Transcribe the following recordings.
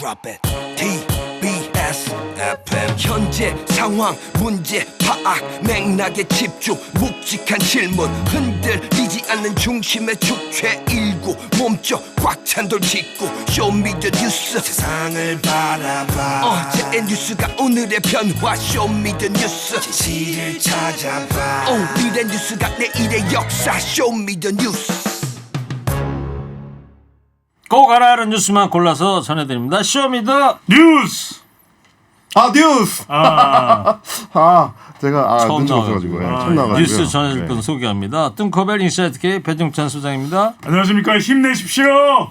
Drop it. TBS FM 현재 상황 문제 파악 맥락에 집중 묵직한 질문 흔들리지 않는 중심의 축제 일구 몸쪽 꽉 찬 돌 짚고 쇼미더뉴스 세상을 바라봐 어제의 뉴스가 오늘의 변화 쇼미더뉴스 진실을 찾아봐 오늘의 뉴스가 내일의 역사 쇼미더뉴스 꼭 알아야 하는 뉴스만 골라서 전해드립니다. 쇼미더 뉴스. 뉴스. 제가 처음 눈치 없어가지고 처음 나와가지고 뉴스 전해줄 분 소개합니다. 뚱커벨 인사이트K 배종찬 소장입니다. 안녕하십니까. 힘내십시오.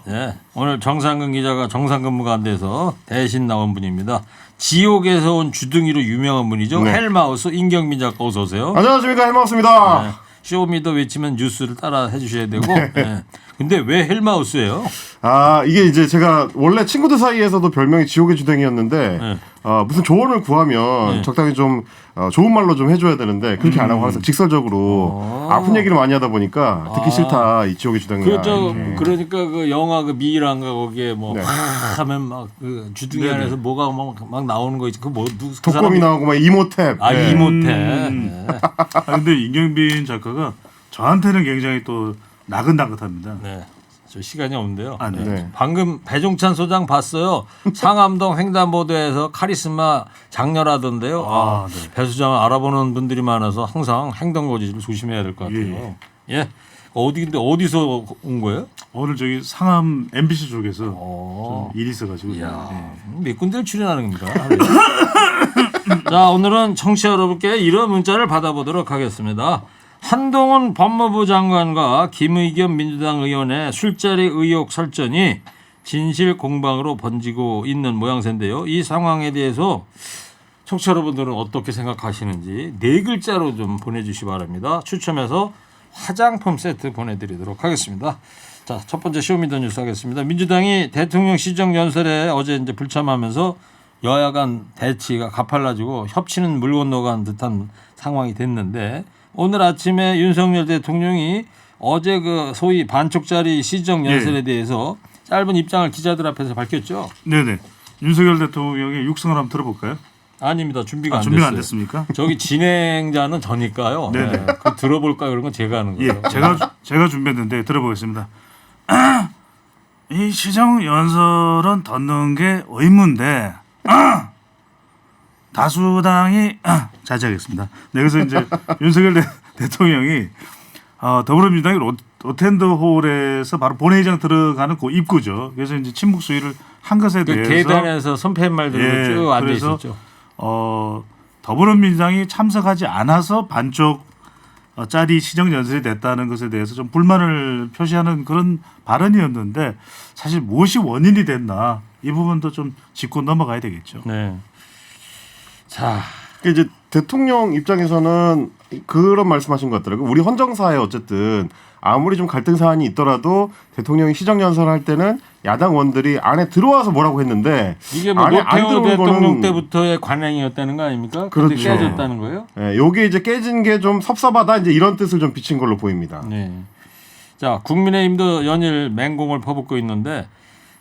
네, 오늘 정상근 기자가 정상근무가 안 돼서 대신 나온 분입니다. 지옥에서 온 주둥이로 유명한 분이죠. 네. 헬마우스 임경민 작가 어서 오세요. 안녕하십니까 헬마우스입니다. 네, 쇼미더 외치면 뉴스를 따라 해주셔야 되고. 네. 근데 왜 헬마우스예요? 이게 이제 제가 원래 친구들 사이에서도 별명이 지옥의 주댕이였는데 네. 무슨 조언을 구하면 적당히 좀 좋은 말로 좀 해줘야 되는데 그렇게 안 하고 항상 직설적으로 아픈 얘기를 많이 하다 보니까 듣기 싫다 이 지옥의 주댕이야. 그러니까 그 영화 그 미이란가 거기에 뭐 네. 하면 막 그 주둥이 안에서 뭐가 막 나오는 거 있지. 그 뭐 독검이 나오고 막 이모탭. 네. 이모탭. 네. 근데 임경빈 작가가 저한테는 굉장히 또 나긋나긋합니다. 네. 저 시간이 없는데요. 네. 네. 방금 배종찬 소장 봤어요. 상암동 횡단보도에서 카리스마 장렬하던데요. 네. 배 소장을 알아보는 분들이 많아서 항상 행동 거지를 조심해야 될 것 같아요. 예. 어디서 온 거예요? 오늘 저기 상암 MBC 쪽에서 어. 좀 일이 있어가지고. 이야, 네. 몇 군데를 출연하는 겁니까? 자, 오늘은 청취자 여러분께 이런 문자를 받아보도록 하겠습니다. 한동훈 법무부 장관과 김의겸 민주당 의원의 술자리 의혹 설전이 진실 공방으로 번지고 있는 모양새인데요. 이 상황에 대해서 청취자 여러분들은 어떻게 생각하시는지 네 글자로 좀 보내주시기 바랍니다. 추첨해서 화장품 세트 보내드리도록 하겠습니다. 자, 첫 번째 쇼미더뉴스 하겠습니다. 민주당이 대통령 시정연설에 어제 이제 불참하면서 여야 간 대치가 가팔라지고 협치는 물 건너간 듯한 상황이 됐는데 오늘 아침에 윤석열 대통령이 어제 그 소위 반쪽짜리 시정연설에 대해서 짧은 입장을 기자들 앞에서 밝혔죠. 네네. 윤석열 대통령의 육성을 한번 들어볼까요? 아닙니다. 준비가 안 준비가 됐어요. 안 됐습니까? 저기 진행자는 저니까요. 네네. 네. 그 들어볼까요? 그런 건 제가 하는 거예요. 예, 제가 준비했는데 들어보겠습니다. 이 시정 연설은 듣는 게 의무인데 다수당이 자제하겠습니다. 네, 그래서 이제 윤석열 대통령이 더불어민주당이 로텐더홀에서 바로 본회의장 들어가는 그 입구죠. 그래서 이제 침묵 수위를 한 것에 그 대해서 계단에서 선패말 들고 쭉 앉아 그래서 있었죠. 더불어민주당이 참석하지 않아서 반쪽 짜리 시정 연설이 됐다는 것에 대해서 좀 불만을 표시하는 그런 발언이었는데 사실 무엇이 원인이 됐나 이 부분도 좀 짚고 넘어가야 되겠죠. 네. 자, 이제 대통령 입장에서는 그런 말씀하신 것 같더라고요. 우리 헌정사에 어쨌든 아무리 좀 갈등 사안이 있더라도 대통령이 시정연설할 때는 야당 의원들이 안에 들어와서 뭐라고 했는데 이게 뭐 안에 안 노태우 들어온 대통령 거는- 때부터의 관행이었다는 거 아닙니까? 그렇죠. 근데 깨졌다는 거예요? 네, 요게 이제 깨진 게 좀 섭섭하다 이제 이런 뜻을 좀 비친 걸로 보입니다. 네. 자, 국민의힘도 연일 맹공을 퍼붓고 있는데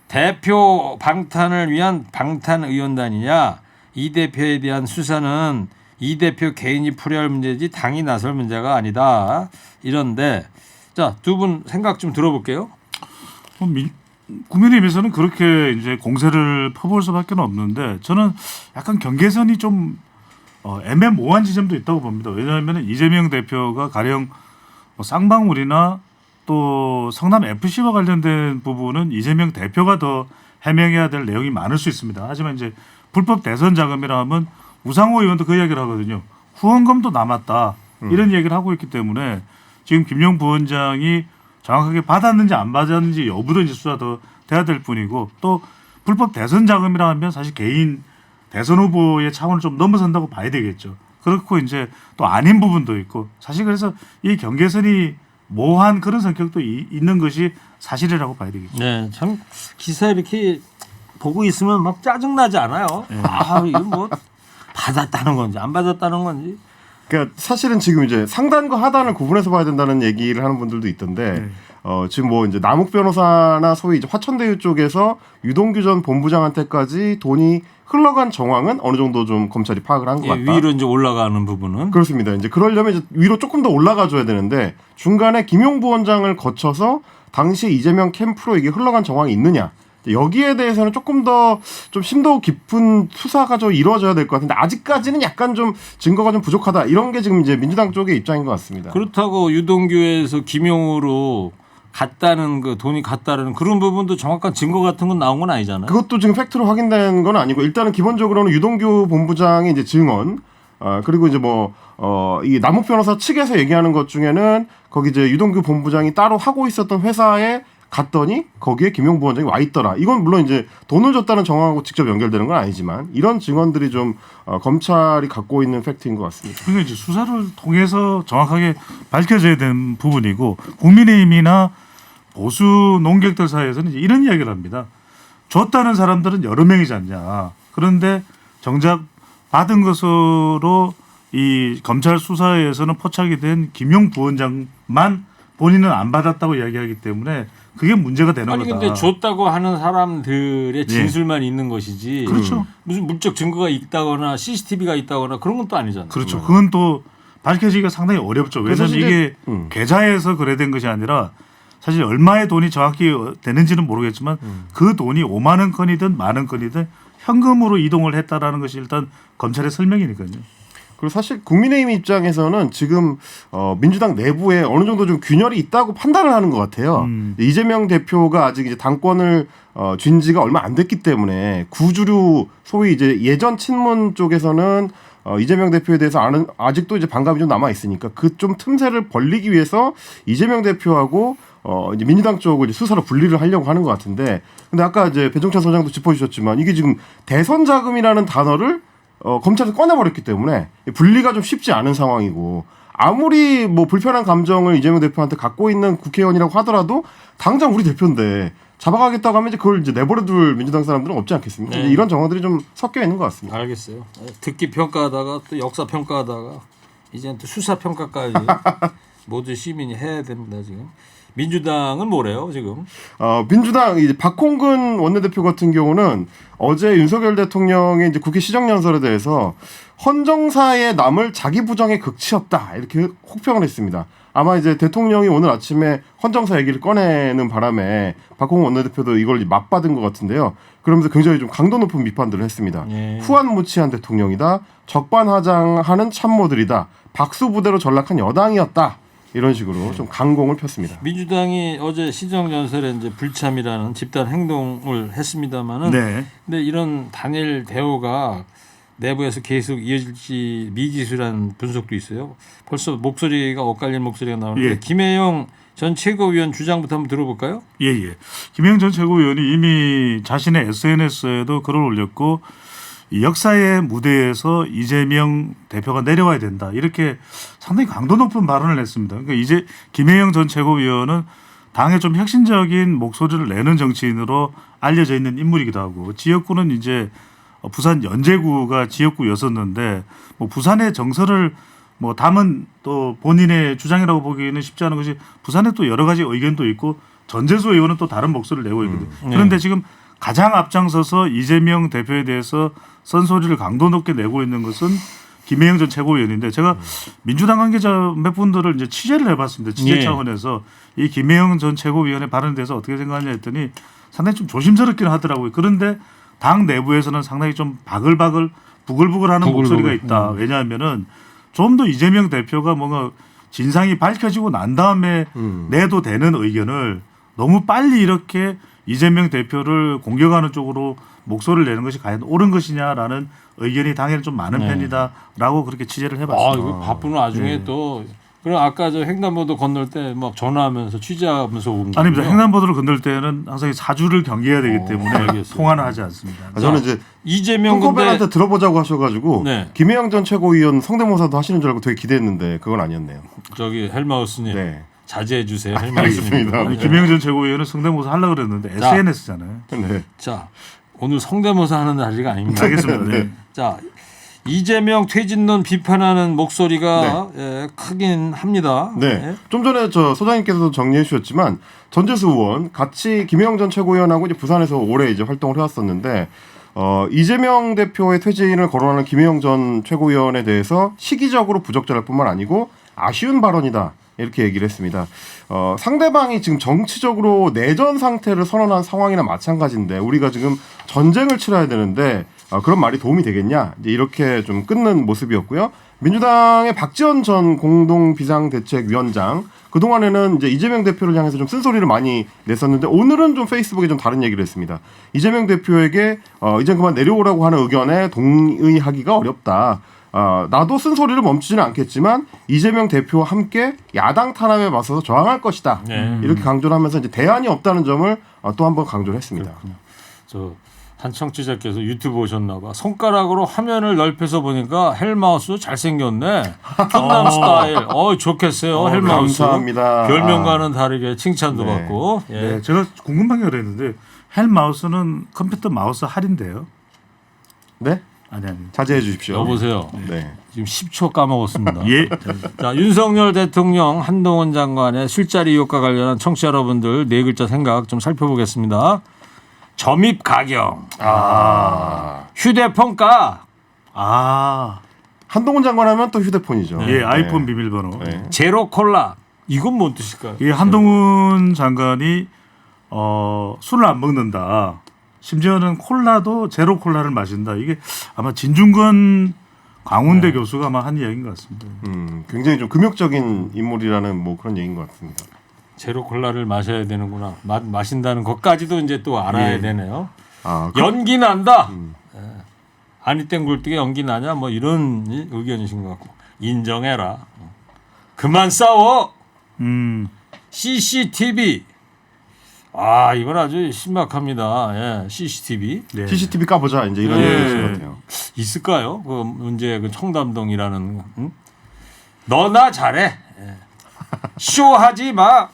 대표 방탄을 위한 방탄의원단이냐 이 대표에 대한 수사는 이 대표 개인이 풀어야 할 문제지 당이 나설 문제가 아니다. 이런데 자, 두 분 생각 좀 들어볼게요. 국민의힘에서는 그렇게 이제 공세를 퍼부을 수밖에 없는데 저는 약간 경계선이 좀 애매모호한 지점도 있다고 봅니다. 왜냐하면 이재명 대표가 가령 쌍방울이나 또 성남 FC와 관련된 부분은 이재명 대표가 더 해명해야 될 내용이 많을 수 있습니다. 하지만 이제 불법 대선 자금이라 하면 우상호 의원도 그 이야기를 하거든요. 후원금도 남았다. 이런 얘기를 하고 있기 때문에 지금 김용 부원장이 정확하게 받았는지 안 받았는지 여부도 이제 수사 더 돼야 될 뿐이고 또 불법 대선 자금이라 하면 사실 개인 대선 후보의 차원을 좀 넘어선다고 봐야 되겠죠. 그렇고 이제 또 아닌 부분도 있고 사실 그래서 이 경계선이 모호한 그런 성격도 있는 것이 사실이라고 봐야 되겠죠. 네, 참 기사 이렇게 보고 있으면 막 짜증 나지 않아요. 아, 이거 뭐 받았다는 건지 안 받았다는 건지. 그러니까 사실은 지금 이제 상단과 하단을 구분해서 봐야 된다는 얘기를 하는 분들도 있던데 지금 뭐 이제 남욱 변호사나 소위 이제 화천대유 쪽에서 유동규 전 본부장한테까지 돈이 흘러간 정황은 어느 정도 좀 검찰이 파악을 한 것 예, 같다. 위로 이제 올라가는 부분은 그렇습니다. 이제 그러려면 이제 위로 조금 더 올라가 줘야 되는데 중간에 김용 부원장을 거쳐서 당시 이재명 캠프로 이게 흘러간 정황이 있느냐. 여기에 대해서는 조금 더 좀 심도 깊은 수사가 좀 이루어져야 될 것 같은데 아직까지는 약간 좀 증거가 좀 부족하다. 이런 게 지금 이제 민주당 쪽의 입장인 것 같습니다. 그렇다고 유동규에서 김용으로 갔다는 그 돈이 갔다는 그런 부분도 정확한 증거 같은 건 나온 건 아니잖아요. 그것도 지금 팩트로 확인된 건 아니고 일단은 기본적으로는 유동규 본부장의 이제 증언 그리고 이제 이 남욱 변호사 측에서 얘기하는 것 중에는 거기 이제 유동규 본부장이 따로 하고 있었던 회사에 갔더니 거기에 김용 부원장이 와 있더라. 이건 물론 이제 돈을 줬다는 정황하고 직접 연결되는 건 아니지만 이런 증언들이 좀 검찰이 갖고 있는 팩트인 것 같습니다. 그러니까 이제 수사를 통해서 정확하게 밝혀져야 되는 부분이고 국민의힘이나 보수 농객들 사이에서는 이제 이런 이야기를 합니다. 줬다는 사람들은 여러 명이지 않냐. 그런데 정작 받은 것으로 이 검찰 수사에서는 포착이 된 김용 부원장만 본인은 안 받았다고 이야기하기 때문에 그게 문제가 되는 아니 거다. 근데 줬다고 하는 사람들의 진술만 있는 것이지. 그렇죠. 무슨 물적 증거가 있다거나 CCTV가 있다거나 그런 건 또 아니잖아요. 그렇죠. 그건 또 밝혀지기가 상당히 어렵죠. 왜냐하면 이게 계좌에서 거래된 것이 아니라 사실 얼마의 돈이 정확히 되는지는 모르겠지만 그 돈이 5만 원 건이든 만 원 건이든 현금으로 이동을 했다라는 것이 일단 검찰의 설명이니까요. 그리고 사실 국민의힘 입장에서는 지금 민주당 내부에 어느 정도 좀 균열이 있다고 판단을 하는 것 같아요. 이재명 대표가 아직 이제 당권을 쥔 지가 얼마 안 됐기 때문에 구주류 소위 이제 예전 친문 쪽에서는 이재명 대표에 대해서 아직도 이제 반감이 좀 남아 있으니까 그 좀 틈새를 벌리기 위해서 이재명 대표하고 이제 민주당 쪽을 이제 수사로 분리를 하려고 하는 것 같은데, 근데 아까 이제 배종찬 소장도 짚어주셨지만 이게 지금 대선 자금이라는 단어를 검찰에서 꺼내버렸기 때문에 분리가 좀 쉽지 않은 상황이고 아무리 뭐 불편한 감정을 이재명 대표한테 갖고 있는 국회의원이라고 하더라도 당장 우리 대표인데 잡아가겠다고 하면 이제 그걸 이제 내버려둘 민주당 사람들은 없지 않겠습니까? 네. 이런 정황들이 좀 섞여 있는 것 같습니다. 알겠어요. 듣기 평가하다가 또 역사 평가하다가 이제 또 수사 평가까지 모두 시민이 해야 됩니다 지금. 민주당은 뭐래요 지금? 민주당 이제 박홍근 원내대표 같은 경우는 어제 윤석열 대통령의 이제 국회 시정연설에 대해서 헌정사에 남을 자기 부정의 극치 없다 이렇게 혹평을 했습니다. 아마 이제 대통령이 오늘 아침에 헌정사 얘기를 꺼내는 바람에 박홍근 원내대표도 이걸 맞받은 것 같은데요. 그러면서 굉장히 좀 강도 높은 비판들을 했습니다. 예. 후한무치한 대통령이다. 적반하장하는 참모들이다. 박수부대로 전락한 여당이었다. 이런 식으로 좀 강공을 폈습니다. 민주당이 어제 시정연설에 이제 불참이라는 집단 행동을 했습니다만은, 네. 근데 이런 단일 대우가 내부에서 계속 이어질지 미지수라는 분석도 있어요. 벌써 목소리가 엇갈린 목소리가 나오는데 예. 김혜영 전 최고위원 주장부터 한번 들어볼까요? 예. 김영 전 최고위원이 이미 자신의 SNS에도 글을 올렸고 이 역사의 무대에서 이재명 대표가 내려와야 된다. 이렇게 상당히 강도 높은 발언을 했습니다. 그러니까 이제 김혜영 전 최고위원은 당의 좀 혁신적인 목소리를 내는 정치인으로 알려져 있는 인물이기도 하고 지역구는 이제 부산 연제구가 지역구였었는데 뭐 부산의 정서를 뭐 담은 또 본인의 주장이라고 보기에는 쉽지 않은 것이 부산에 또 여러 가지 의견도 있고 전재수 의원은 또 다른 목소리를 내고 있거든요. 그런데 지금 가장 앞장서서 이재명 대표에 대해서 쓴소리를 강도 높게 내고 있는 것은 김혜영 전 최고위원인데 제가 민주당 관계자 몇 분들을 이제 취재를 해봤습니다. 취재 차원에서 이 김혜영 전 최고위원의 발언에 대해서 어떻게 생각하냐 했더니 상당히 좀 조심스럽긴 하더라고요. 그런데 당 내부에서는 상당히 좀 바글바글 부글부글하는 목소리가 있다. 왜냐하면은 좀 더 이재명 대표가 뭔가 진상이 밝혀지고 난 다음에 내도 되는 의견을 너무 빨리 이렇게 이재명 대표를 공격하는 쪽으로 목소리를 내는 것이 과연 옳은 것이냐라는 의견이 당연히 좀 많은 편이다라고 그렇게 취재를 해봤습니다. 이거 바쁜 와중에 또 그럼 아까 저 횡단보도 건널 때 막 전화하면서 취재하면서 온 거예요? 아닙니다. 횡단보도를 건널 때는 항상 사주를 경계해야 되기 때문에 통화는 하지 않습니다. 저는 이제 이재명 콩코벨한테 들어보자고 하셔가지고 네. 김혜영 전 최고위원 성대모사도 하시는 줄 알고 되게 기대했는데 그건 아니었네요. 저기 헬마우스님 네. 자제해 주세요. 알겠습니다. 헬마우스님. 아니, 김혜영 전 최고위원은 성대모사 하려고 그랬는데 SNS잖아요. 네. 자 오늘 성대모사 하는 날이가 아닙니다. 알겠습니다. 네. 자 이재명 퇴진론 비판하는 목소리가 크긴 합니다. 네. 좀 전에 저 소장님께서도 정리해 주셨지만 전재수 의원 같이 김혜영 전 최고위원하고 이제 부산에서 오래 이제 활동을 해왔었는데 이재명 대표의 퇴진을 거론하는 김혜영 전 최고위원에 대해서 시기적으로 부적절할 뿐만 아니고 아쉬운 발언이다. 이렇게 얘기를 했습니다. 상대방이 지금 정치적으로 내전 상태를 선언한 상황이나 마찬가지인데 우리가 지금 전쟁을 치러야 되는데 그런 말이 도움이 되겠냐? 이제 이렇게 좀 끊는 모습이었고요. 민주당의 박지원 전 공동 비상대책위원장 그동안에는 이제 이재명 대표를 향해서 좀 쓴소리를 많이 냈었는데 오늘은 좀 페이스북에 좀 다른 얘기를 했습니다. 이재명 대표에게 이제 그만 내려오라고 하는 의견에 동의하기가 어렵다. 나도 쓴소리를 멈추지는 않겠지만 이재명 대표와 함께 야당 탄압에 맞서서 저항할 것이다. 이렇게 강조를 하면서 이제 대안이 없다는 점을 또 한 번 강조를 했습니다. 저 한 청취자께서 유튜브 오셨나 봐. 손가락으로 화면을 넓혀서 보니까 헬마우스 잘생겼네. 충남 스타일. 좋겠어요. 헬마우스. 감사합니다. 별명과는 다르게 칭찬도 네. 받고. 예. 네, 제가 궁금한 게 그랬는데 헬 마우스는 컴퓨터 마우스 할인데요? 네? 아니. 자제해 주십시오. 여보세요. 네. 지금 10초 까먹었습니다. 예. 자, 윤석열 대통령, 한동훈 장관의 술자리 의혹과 관련한 청취자 여러분들 네 글자 생각 좀 살펴보겠습니다. 점입 가격, 휴대폰가, 한동훈 장관 하면 또 휴대폰이죠. 예, 아이폰 비밀번호. 네. 제로 콜라. 이건 뭔 뜻일까요? 이 한동훈 장관이 술을 안 먹는다. 심지어는 콜라도 제로 콜라를 마신다. 이게 아마 진중권 광운대 교수가 아마 한 이야기인 것 같습니다. 굉장히 좀 금욕적인 인물이라는 뭐 그런 얘기인 것 같습니다. 제로 콜라를 마셔야 되는구나. 마신다는 것까지도 이제 또 알아야 되네요. 연기 난다. 아니 땡 굴뚝에 연기 나냐 뭐 이런 의견이신 것 같고 인정해라. 그만 싸워. CCTV. 이건 아주 신박합니다. 예, CCTV. 네. CCTV 까보자 이제 이런 얘기인 것 같아요. 있을까요? 그 문제 그 청담동이라는 너나 잘해. 예. 쇼하지 마.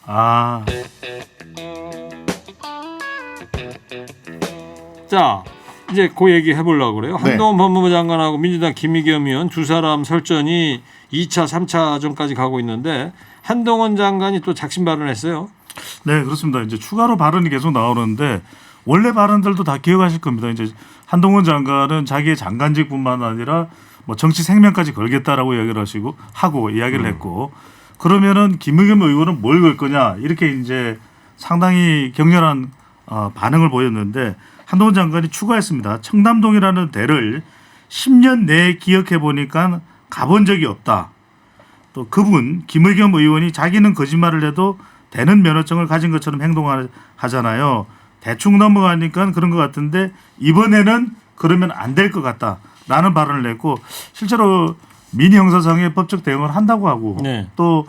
자, 이제 그 얘기 해보려고 그래요. 네. 한동훈 법무부 장관하고 민주당 김의겸 의원 두 사람 설전이 2차, 3차전까지 가고 있는데 한동훈 장관이 또 작심 발언했어요. 네, 그렇습니다. 이제 추가로 발언이 계속 나오는데 원래 발언들도 다 기억하실 겁니다. 이제 한동훈 장관은 자기의 장관직뿐만 아니라 뭐 정치 생명까지 걸겠다라고 이야기를 하고 이야기를 했고 그러면은 김의겸 의원은 뭘 걸 거냐 이렇게 이제 상당히 격렬한 반응을 보였는데 한동훈 장관이 추가했습니다. 청담동이라는 데를 10년 내에 기억해 보니까 가본 적이 없다. 또 그분 김의겸 의원이 자기는 거짓말을 해도 되는 면허증을 가진 것처럼 행동하잖아요. 대충 넘어가니까 그런 것 같은데 이번에는 그러면 안 될 것 같다라는 발언을 했고 실제로 민의 형사상의 법적 대응을 한다고 하고 네. 또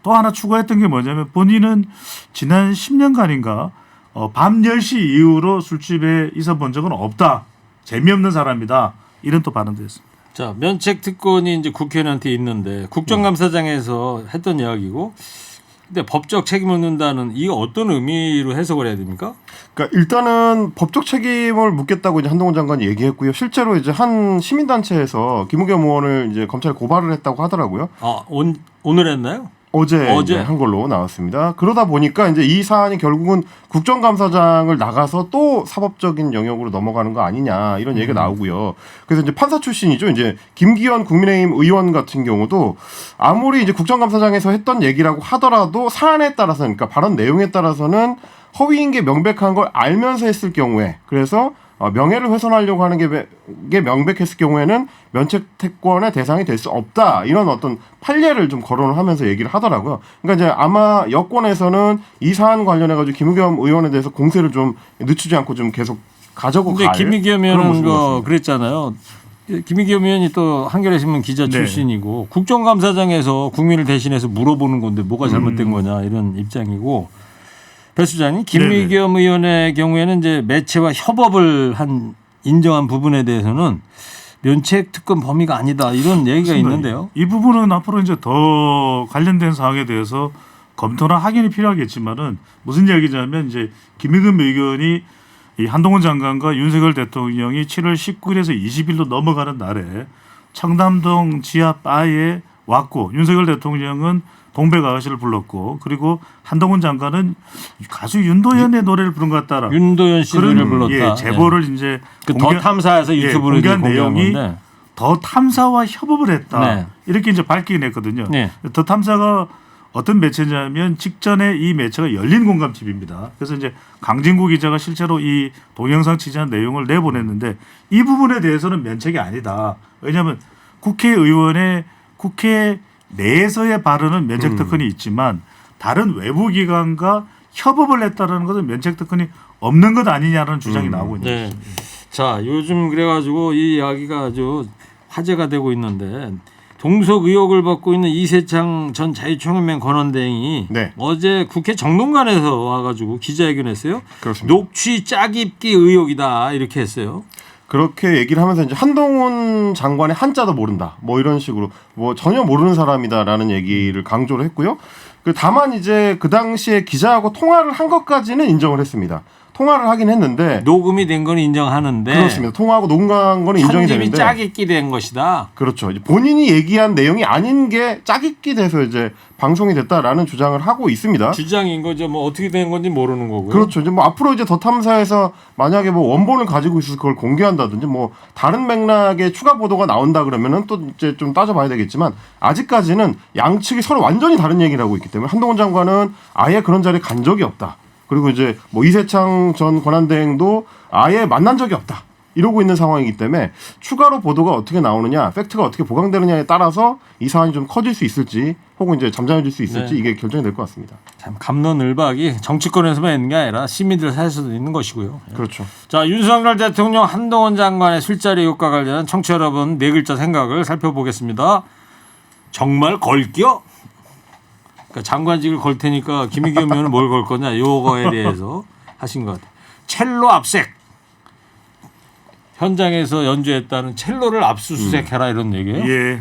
하나 추가했던 게 뭐냐면 본인은 지난 10년간인가 밤 10시 이후로 술집에 있어 본 적은 없다. 재미없는 사람이다. 이런 또 발언도 했습니다. 자, 면책 특권이 이제 국회의원한테 있는데 국정감사장에서 했던 이야기고 근데 법적 책임을 묻는다는 이게 어떤 의미로 해석을 해야 됩니까? 그러니까 일단은 법적 책임을 묻겠다고 이제 한동훈 장관이 얘기했고요. 실제로 이제 한 시민단체에서 김의겸 의원을 이제 검찰에 고발을 했다고 하더라고요. 오늘 했나요? 어제 이제 한 걸로 나왔습니다. 그러다 보니까 이제 이 사안이 결국은 국정감사장을 나가서 또 사법적인 영역으로 넘어가는 거 아니냐 이런 얘기가 나오고요. 그래서 이제 판사 출신이죠. 이제 김기현 국민의힘 의원 같은 경우도 아무리 이제 국정감사장에서 했던 얘기라고 하더라도 사안에 따라서 그러니까 발언 내용에 따라서는 허위인 게 명백한 걸 알면서 했을 경우에 그래서 명예를 훼손하려고 하는 게 명백했을 경우에는 면책 특권의 대상이 될 수 없다. 이런 어떤 판례를 좀 거론을 하면서 얘기를 하더라고요. 그러니까 이제 아마 여권에서는 이 사안 관련해 가지고 김의겸 의원에 대해서 공세를 좀 늦추지 않고 좀 계속 가져고 갈. 근데 김의겸 의원은 그런 그랬잖아요. 김의겸 의원이 또 한겨레신문 기자 출신이고 국정감사장에서 국민을 대신해서 물어보는 건데 뭐가 잘못된 거냐 이런 입장이고 배 수장님 김의겸 의원의 경우에는 이제 매체와 협업을 인정한 부분에 대해서는 면책 특권 범위가 아니다 이런 얘기가 있는데요. 이 부분은 앞으로 이제 더 관련된 사항에 대해서 검토나 확인이 필요하겠지만은 무슨 얘기냐면 이제 김의겸 의견이 이 한동훈 장관과 윤석열 대통령이 7월 19일에서 20일로 넘어가는 날에 청담동 지하 바에 왔고 윤석열 대통령은 동백아가씨를 불렀고 그리고 한동훈 장관은 가수 윤도현의 노래를 부른 것 같다라. 윤도현 씨 노래를 불렀다. 예, 제보를 이제 더 탐사해서 유튜브로 공개한 공개한 내용이 건데. 더 탐사와 협업을 했다. 네. 이렇게 이제 밝히긴 했거든요. 네. 더 탐사가 어떤 매체냐면 직전에 이 매체가 열린 공감집입니다. 그래서 이제 강진구 기자가 실제로 이 동영상 취재한 내용을 내보냈는데 이 부분에 대해서는 면책이 아니다. 왜냐하면 국회의원의 국회 내에서의 발언은 면책 특권이 있지만 다른 외부 기관과 협업을 했다는 것은 면책 특권이 없는 것 아니냐라는 주장이 나오고 있는 네. 거죠. 자, 요즘 그래가지고 이 이야기가 아주 화제가 되고 있는데 동석 의혹을 받고 있는 이세창 전 자유총연맹 권한대행이 네. 어제 국회 정론관에서 와가지고 기자회견했어요. 그렇습니다. 녹취 짜깁기 의혹이다 이렇게 했어요. 그렇게 얘기를 하면서 이제 한동훈 장관의 한자도 모른다. 뭐 이런 식으로 뭐 전혀 모르는 사람이다라는 얘기를 강조를 했고요. 다만 이제 그 당시에 기자하고 통화를 한 것까지는 인정을 했습니다. 통화를 하긴 했는데 녹음이 된 건 인정하는데 그렇습니다. 통화하고 녹음한 거는 인정이 편집이 되는데 짜깁기 된 것이다. 그렇죠. 이제 본인이 얘기한 내용이 아닌 게 짜깁기 돼서 이제 방송이 됐다라는 주장을 하고 있습니다. 주장인 거죠. 뭐 어떻게 된 건지 모르는 거고요. 그렇죠. 이제 뭐 앞으로 이제 더 탐사에서 만약에 뭐 원본을 가지고 있어서 그걸 공개한다든지 뭐 다른 맥락의 추가 보도가 나온다 그러면은 또 이제 좀 따져봐야 되겠지만 아직까지는 양측이 서로 완전히 다른 얘기를 하고 있기 때문에 한동훈 장관은 아예 그런 자리에 간 적이 없다. 그리고 이제 뭐 이세창 전 권한대행도 아예 만난 적이 없다. 이러고 있는 상황이기 때문에 추가로 보도가 어떻게 나오느냐, 팩트가 어떻게 보강되느냐에 따라서 이 사안이 좀 커질 수 있을지 혹은 이제 잠잠해질 수 있을지 네. 이게 결정이 될 것 같습니다. 참 갑론을박이 정치권에서만 있는 게 아니라 시민들 사이에서도 있는 것이고요. 그렇죠. 자, 윤석열 대통령 한동훈 장관의 술자리 의혹과 관련 청취자 여러분 네 글자 생각을 살펴보겠습니다. 정말 걸겨? 그러니까 장관직을 걸 테니까 김의겸 의원은 뭘 걸 거냐 요거에 대해서 하신 것 같아요. 첼로 압색. 현장에서 연주했다는 첼로를 압수수색해라 이런 얘기예요. 예.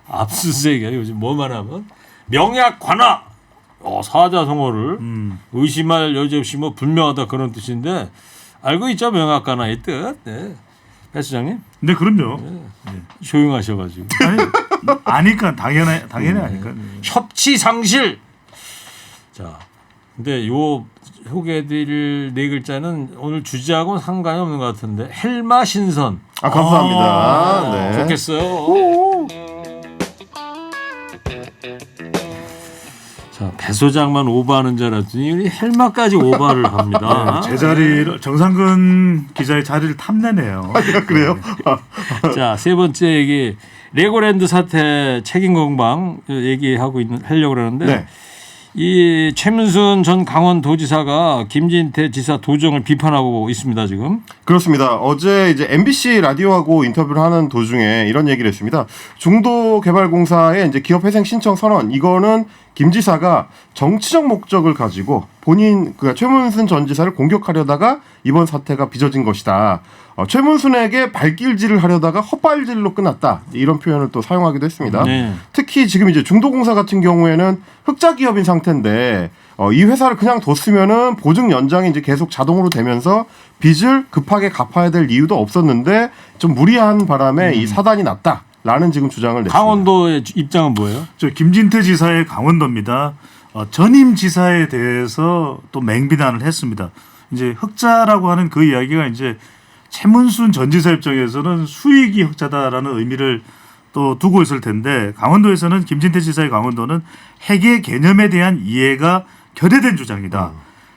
압수수색이야. 요즘 뭐만 하면 명약 관하. 사자성어를 의심할 여지 없이 뭐 분명하다 그런 뜻인데 알고 있죠 명약 관하의 뜻. 네. 배 수장님 네, 그럼요. 조용하셔가지고 아니까 당연히 아니까. 협치 상실. 자, 근데 요 소개해드릴 네 글자는 오늘 주제하고는 상관이 없는 것 같은데 헬마 신선. 아 감사합니다. 네. 좋겠어요. 자, 배 소장만 오버하는 줄 알았더니 우리 헬마까지 오버를 합니다. 제 자리를 정상근 기자의 자리를 탐내네요. 그래요? 자, 세 번째 얘기 레고랜드 사태 책임 공방 얘기하고 하려고 그러는데 네. 이 최문순 전 강원도지사가 김진태 지사 도정을 비판하고 있습니다 지금. 그렇습니다. 어제 이제 MBC 라디오하고 인터뷰를 하는 도중에 이런 얘기를 했습니다. 중도개발공사의 이제 기업회생 신청 선언 이거는 김 지사가 정치적 목적을 가지고 본인 그러니까 최문순 전 지사를 공격하려다가 이번 사태가 빚어진 것이다. 최문순에게 발길질을 하려다가 헛발질로 끝났다. 이런 표현을 또 사용하기도 했습니다. 네. 특히 지금 이제 중도공사 같은 경우에는 흑자 기업인 상태인데 이 회사를 그냥 뒀으면은 보증 연장이 이제 계속 자동으로 되면서 빚을 급하게 갚아야 될 이유도 없었는데 좀 무리한 바람에 이 사단이 났다라는 지금 주장을 냈습니다. 강원도의 입장은 뭐예요? 저 김진태 지사의 강원도입니다. 전임 지사에 대해서 또 맹비난을 했습니다. 이제 흑자라고 하는 그 이야기가 이제 최문순 전 지사 입장에서는 수익이 흑자다라는 의미를 또 두고 있을 텐데 강원도에서는 김진태 지사의 강원도는 회계 개념에 대한 이해가 결여된 주장이다.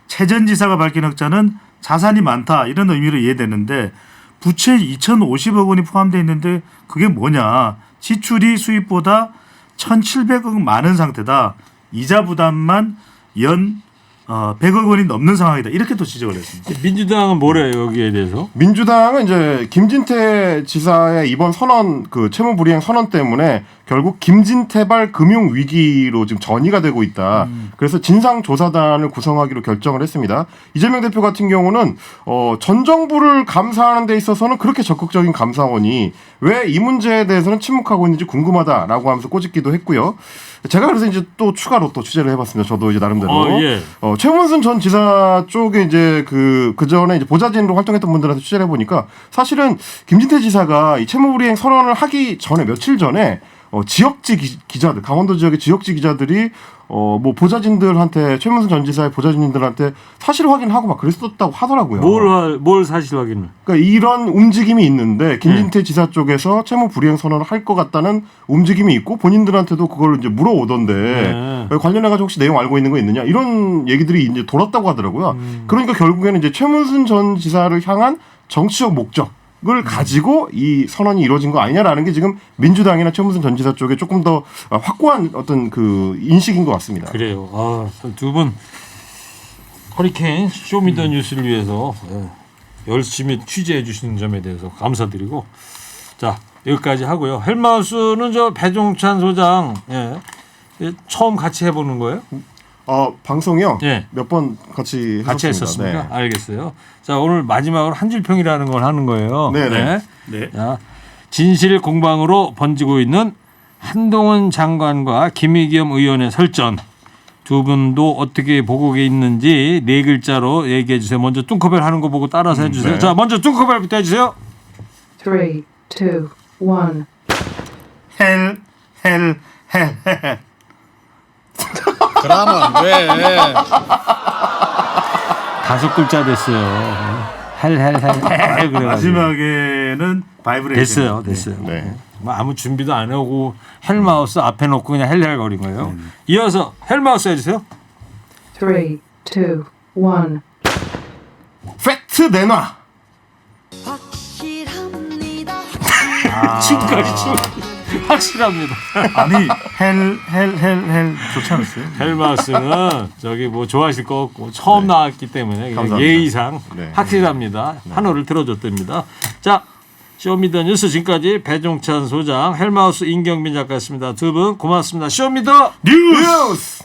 최 전 지사가 밝힌 흑자는 자산이 많다 이런 의미로 이해되는데 부채 2,050억 원이 포함되어 있는데 그게 뭐냐. 지출이 수입보다 1,700억 많은 상태다. 이자 부담만 연 100억 원이 넘는 상황이다. 이렇게 또 지적을 했습니다. 민주당은 뭐래요 여기에 대해서? 민주당은 이제 김진태 지사의 이번 선언 그 채무 불이행 선언 때문에 결국 김진태발 금융 위기로 지금 전이가 되고 있다. 그래서 진상 조사단을 구성하기로 결정을 했습니다. 이재명 대표 같은 경우는 전 정부를 감사하는 데 있어서는 그렇게 적극적인 감사원이 왜 이 문제에 대해서는 침묵하고 있는지 궁금하다라고 하면서 꼬집기도 했고요. 제가 그래서 이제 또 추가로 또 취재를 해봤습니다. 저도 이제 나름대로 예. 최문순 전 지사 쪽에 이제 그 전에 이제 보좌진으로 활동했던 분들한테 취재를 해보니까 사실은 김진태 지사가 이 채무불이행 선언을 하기 전에 며칠 전에 지역지 기자들, 강원도 지역의 지역지 기자들이 뭐 보좌진들한테 최문순 전 지사의 보좌진들한테 사실 확인하고 막 그랬었다고 하더라고요. 뭘 사실 확인을? 그러니까 이런 움직임이 있는데 김진태 지사 쪽에서 채무 불이행 선언을 할 것 같다는 움직임이 있고 본인들한테도 그걸 이제 물어오던데 관련해 가지고 혹시 내용 알고 있는 거 있느냐 이런 얘기들이 이제 돌았다고 하더라고요. 그러니까 결국에는 이제 최문순 전 지사를 향한 정치적 목적을 가지고 이 선언이 이루어진 거 아니냐라는 게 지금 민주당이나 최문순 전 지사 쪽에 조금 더 확고한 어떤 그 인식인 것 같습니다. 그래요. 두 분 허리케인 쇼미더뉴스를 위해서 열심히 취재해 주시는 점에 대해서 감사드리고 자 여기까지 하고요. 헬마우스는 저 배종찬 소장 처음 같이 해보는 거예요? 방송이요? 예. 몇 번 같이 했었습니까? 네. 알겠어요. 자 오늘 마지막으로 한줄평이라는 걸 하는 거예요. 네네. 네. 자, 진실 공방으로 번지고 있는 한동훈 장관과 김의겸 의원의 설전 두 분도 어떻게 보고 있는지 네 글자로 얘기해 주세요. 먼저 뚱커벨 하는 거 보고 따라서 해주세요. 네. 자 먼저 뚱커벨부터 해주세요. 3, 2, 1. 헬. 그러면 왜? 5글자 됐어요. 헬 그래가지고 마지막에는 바이브레이션. 됐어요. 네. 뭐 아무 준비도 안 하고 헬마우스 앞에 놓고 그냥 헬거린 거예요. 이어서 헬마우스 해주세요. 3, 2, 1. 팩트 내놔. 확실합니다. 지금까지 확실합니다. 아니 헬 좋지 않았어요? 헬마우스는 저기 뭐 좋아하실 거 없고 처음 나왔기 때문에 그냥 감사합니다. 예의상 네. 확실합니다. 한호를 들어줬답니다. 자 쇼미더뉴스 지금까지 배종찬 소장, 헬마우스 임경빈 작가였습니다. 두 분 고맙습니다. 쇼미더 뉴스. 뉴스.